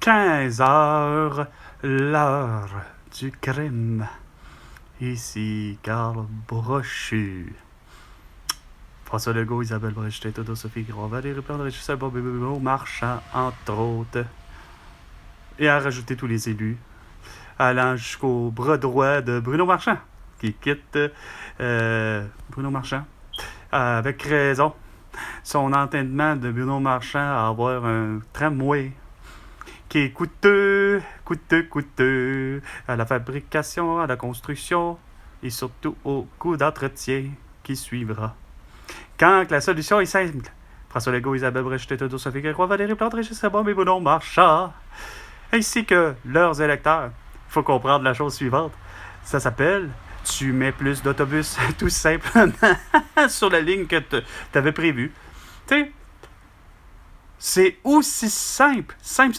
15 heures, l'heure du crime. Ici, Carl Brochu. François Legault, Isabelle Brechetet, Toto Sophie Gros, Valérie Plante, Régis Bobby Marchand, entre autres. Et à rajouter tous les élus, allant jusqu'au bras droit de Bruno Marchand, qui quitte Bruno Marchand, avec raison. Son entendement de Bruno Marchand à avoir un tramway qui est coûteux à la fabrication, à la construction et surtout au coût d'entretien qui suivra. Quand la solution est simple, François Legault, Isabelle Brechetet, Toto Sophie Grégoire, Valérie Plante, Régis Bobby Bruno Marchand, ainsi que leurs électeurs. Il faut comprendre la chose suivante. Ça s'appelle « Tu mets plus d'autobus tout simplement sur la ligne que tu avais prévue. » Tu sais, c'est aussi simple. Simple.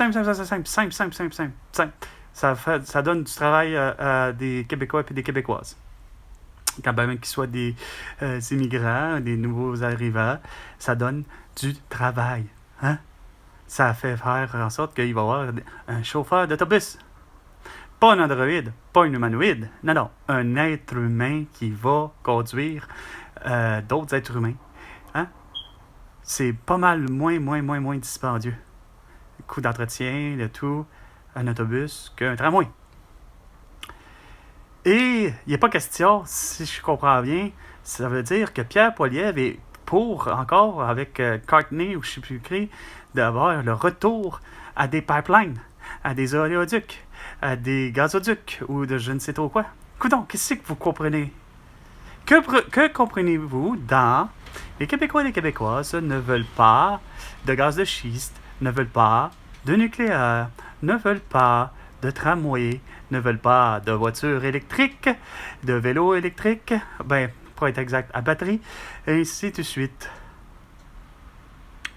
Ça donne du travail à des Québécois et des Québécoises. Quand même qu'ils soient des immigrants, des nouveaux arrivants, ça donne du travail. Hein? Ça fait faire en sorte qu'il va y avoir un chauffeur d'autobus. Pas un androïde, pas un humanoïde. Non. Un être humain qui va conduire d'autres êtres humains. Hein? C'est pas mal moins dispendieux. Le coût d'entretien, le tout, un autobus qu'un tramway. Et il n'est pas question, si je comprends bien, ça veut dire que Pierre Poilievre est pour, encore avec Cartney ou je ne sais plus qui, d'avoir le retour à des pipelines, à des oléoducs, à des gazoducs ou de je ne sais trop quoi. Coudonc, qu'est-ce que vous comprenez? Que comprenez-vous dans les Québécois et les Québécoises ne veulent pas de gaz de schiste, ne veulent pas de nucléaire, ne veulent pas de tramway, ne veulent pas de voitures électriques, de vélos électriques, pour être exact, à batterie, et ainsi de suite.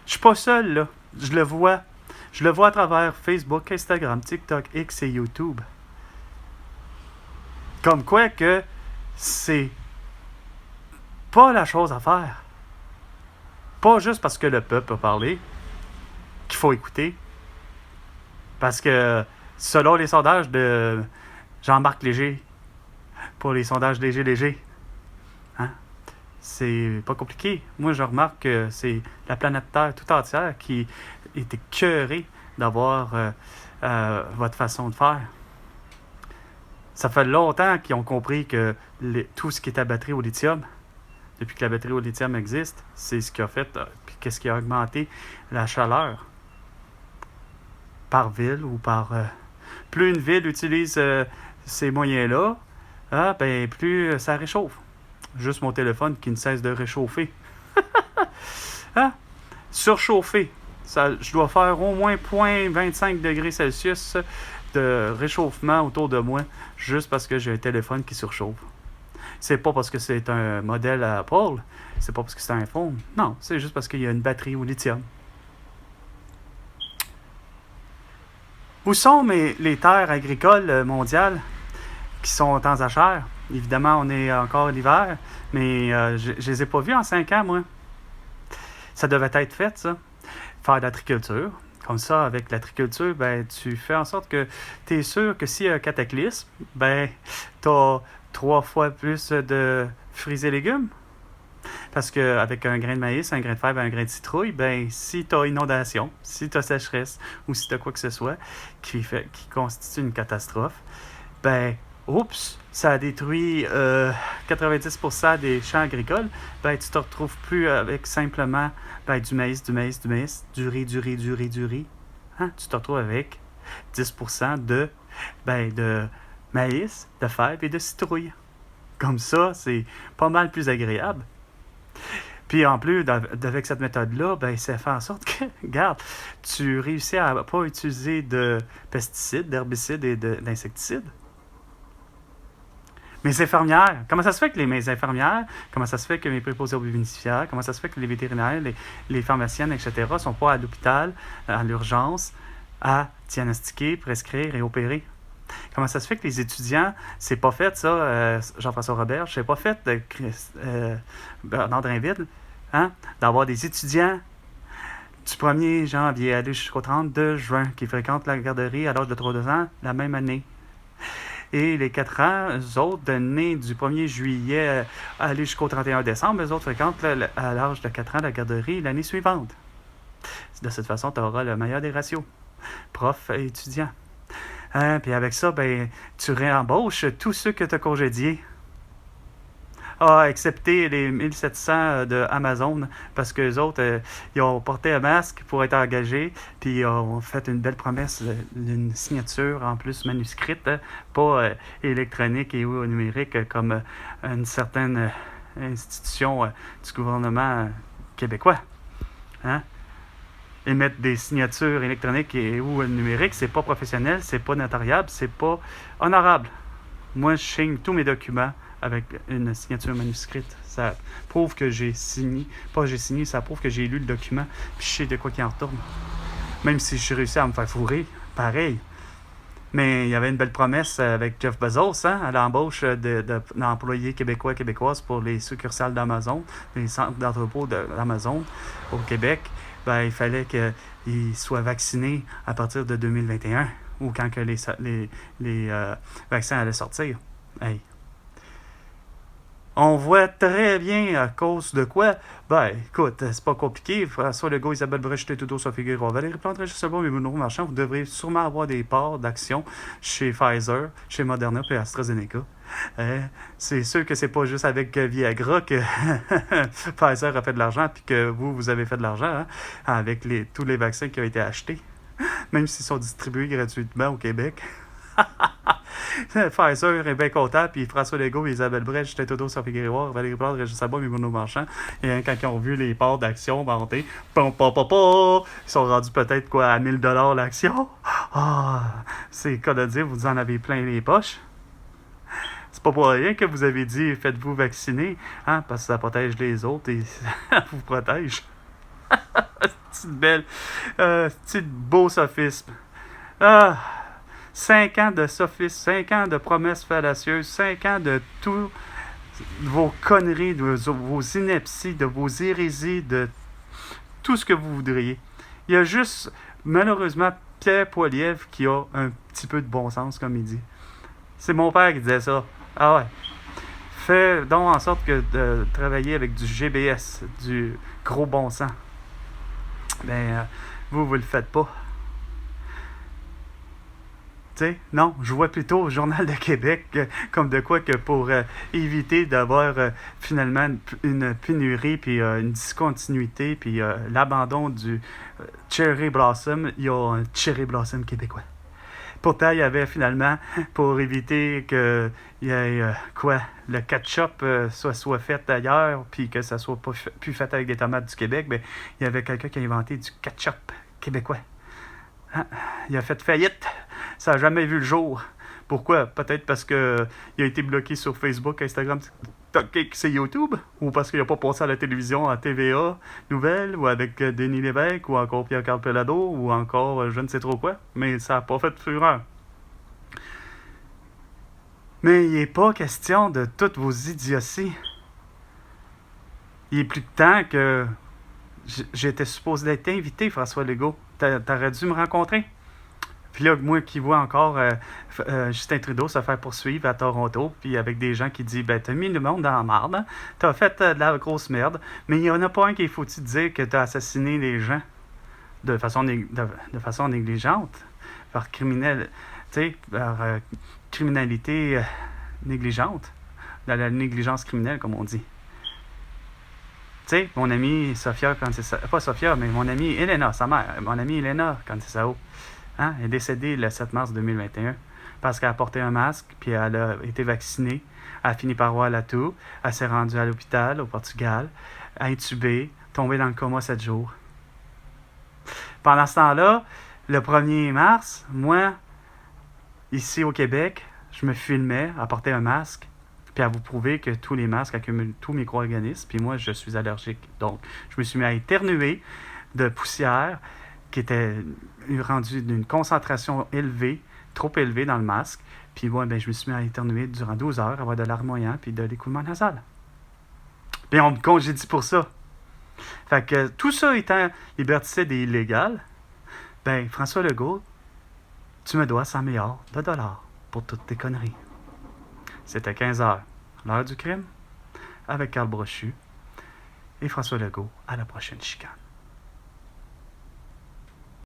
Je suis pas seul, là. Je le vois à travers Facebook, Instagram, TikTok, X et YouTube. Comme quoi que c'est pas la chose à faire. Pas juste parce que le peuple a parlé qu'il faut écouter. Parce que selon les sondages de Jean-Marc Léger, pour les sondages léger, hein, c'est pas compliqué. Moi, je remarque que c'est la planète Terre tout entière qui est écœurée d'avoir votre façon de faire. Ça fait longtemps qu'ils ont compris que tout ce qui est à batterie au lithium, depuis que la batterie au lithium existe, c'est ce qui a fait, puis qu'est-ce qui a augmenté la chaleur par ville ou par... plus une ville utilise ces moyens-là, plus ça réchauffe. Juste mon téléphone qui ne cesse de réchauffer. Surchauffer. Je dois faire au moins 0,25 degrés Celsius de réchauffement autour de moi, juste parce que j'ai un téléphone qui surchauffe. C'est pas parce que c'est un modèle à Apple, c'est pas parce que c'est un iPhone. Non, c'est juste parce qu'il y a une batterie au lithium. Où sont les terres agricoles mondiales qui sont en temps à cher? Évidemment, on est encore l'hiver, mais je les ai pas vues en 5 ans, moi. Ça devait être fait, ça. Faire de la triculture. Comme ça, avec la triculture, tu fais en sorte que tu es sûr que s'il y a un cataclysme, tu as 3 fois plus de fruits et légumes. Parce qu'avec un grain de maïs, un grain de fève, un grain de citrouille, si tu as inondation, si tu as sécheresse ou si tu as quoi que ce soit qui constitue une catastrophe, ça détruit 90% des champs agricoles, tu te retrouves plus avec simplement du maïs, du riz. Hein? Tu te retrouves avec 10% de maïs, de fèves et de citrouille. Comme ça, c'est pas mal plus agréable. Puis en plus, avec cette méthode-là, ça fait en sorte que, regarde, tu réussis à ne pas utiliser de pesticides, d'herbicides et d'insecticides. Mes infirmières, comment ça se fait que mes infirmières, comment ça se fait que mes préposés aux bénéficiaires, comment ça se fait que les vétérinaires, les pharmaciennes, etc., ne sont pas à l'hôpital, à l'urgence, à diagnostiquer, prescrire et opérer? Comment ça se fait que les étudiants, c'est pas fait ça, Jean-François Robert, c'est pas fait Bernard Drinville, d'avoir des étudiants du 1er janvier aller jusqu'au 32 juin, qui fréquentent la garderie à l'âge de 3 ans la même année. Et les 4 ans, eux autres, nés du 1er juillet aller jusqu'au 31 décembre, eux autres fréquentent à l'âge de 4 ans la garderie l'année suivante. De cette façon, tu auras le meilleur des ratios, prof et étudiant. Puis avec ça, ben, tu réembauches tous ceux que tu as congédiés. Excepté les 1700 de Amazon, parce que les autres, ils ont porté un masque pour être engagés, puis ils ont fait une belle promesse d'une signature en plus manuscrite, pas électronique et ou numérique comme une certaine institution du gouvernement québécois. Hein? Émettre des signatures électroniques et ou numériques, c'est pas professionnel, c'est pas notariable, c'est pas honorable. Moi, je signe tous mes documents avec une signature manuscrite. Ça prouve que j'ai signé. Pas j'ai signé, ça prouve que j'ai lu le document, puis je sais de quoi qu'il en retourne. Même si je suis réussi à me faire fourrer, pareil. Mais il y avait une belle promesse avec Jeff Bezos, à l'embauche d'employés québécoises pour les succursales d'Amazon, les centres d'entrepôt d'Amazon au Québec. Ben, il fallait qu'ils soient vaccinés à partir de 2021, ou quand que les vaccins allaient sortir. Hey. On voit très bien à cause de quoi. Ben, écoute, c'est pas compliqué. François Legault, Isabelle Brecheté, Trudeau, Sophie Guérois, Valérie Plante, Régis Lebon et Bruno Marchand, vous devrez sûrement avoir des parts d'action chez Pfizer, chez Moderna et AstraZeneca. C'est sûr que c'est pas juste avec Viagra que Pfizer a fait de l'argent puis que vous avez fait de l'argent avec tous les vaccins qui ont été achetés, même s'ils sont distribués gratuitement au Québec. Pfizer est bien content, puis François Legault, Isabelle Brèche, Justin Trudeau, Sophie Guérois, Valérie Plante, Régis Lebon et Bruno Marchand, et quand ils ont vu les parts d'action monter, ils sont rendus peut-être à 1000 $ l'action. C'est cas de dire, vous en avez plein les poches. C'est pas pour rien que vous avez dit faites-vous vacciner, parce que ça protège les autres et ça vous protège. Petit beau sophisme. 5 ans de sophisme, 5 ans de promesses fallacieuses, 5 ans de tout vos conneries, de vos inepties, de vos hérésies, de tout ce que vous voudriez. Il y a juste, malheureusement, Pierre Poilievre qui a un petit peu de bon sens, comme il dit. C'est mon père qui disait ça. Ah ouais. Fais donc en sorte que de travailler avec du GBS, du gros bon sens. Ben, vous le faites pas. T'sais, non, je vois plutôt au Journal de Québec comme de quoi que pour éviter d'avoir finalement une pénurie puis une discontinuité puis l'abandon du Cherry Blossom, il y a un Cherry Blossom québécois. Pourtant, il y avait finalement, pour éviter que il y ait le ketchup soit fait ailleurs puis que ça soit pas plus fait avec des tomates du Québec, ben, il y avait quelqu'un qui a inventé du ketchup québécois. Il a fait faillite. Ça n'a jamais vu le jour. Pourquoi? Peut-être parce qu'il a été bloqué sur Facebook, Instagram, TikTok, c'est YouTube, ou parce qu'il n'a pas passé à la télévision, à TVA, Nouvelles, ou avec Denis Lévesque, ou encore Pierre-Carl Pelado, ou encore je ne sais trop quoi, mais ça n'a pas fait fureur. Mais il n'est pas question de toutes vos idioties. Il est plus de temps que j'étais supposé être invité, François Legault. T'aurais dû me rencontrer. Puis là, moi qui vois encore Justin Trudeau se faire poursuivre à Toronto, puis avec des gens qui disent ben, t'as mis le monde dans la marde, hein? T'as fait de la grosse merde, mais il n'y en a pas un qui est foutu de dire que t'as assassiné les gens de façon négligente, par criminalité négligente, dans la négligence criminelle, comme on dit. Tu sais, mon amie Sophia, pas Sophia, mais mon amie Elena, sa mère, mon amie Elena Cantisao, est décédée le 7 mars 2021 parce qu'elle a porté un masque, puis elle a été vaccinée. Elle a fini par avoir la toux. Elle s'est rendue à l'hôpital au Portugal, intubée, tombée dans le coma 7 jours. Pendant ce temps-là, le 1er mars, moi, ici au Québec, je me filmais à porter un masque, puis à vous prouver que tous les masques accumulent tous mes micro-organismes, puis moi, je suis allergique. Donc, je me suis mis à éternuer de poussière qui était rendue d'une concentration élevée, trop élevée dans le masque, puis moi, je me suis mis à éternuer durant 12 heures, avoir de l'air moyen, puis de l'écoulement nasal. Puis on me congédie pour ça. Fait que tout ça étant liberticide et illégal, ben François Legault, tu me dois 100 milliards de dollars pour toutes tes conneries. C'était 15 heures, l'heure du crime, avec Carl Brochu et François Legault à la prochaine chicane.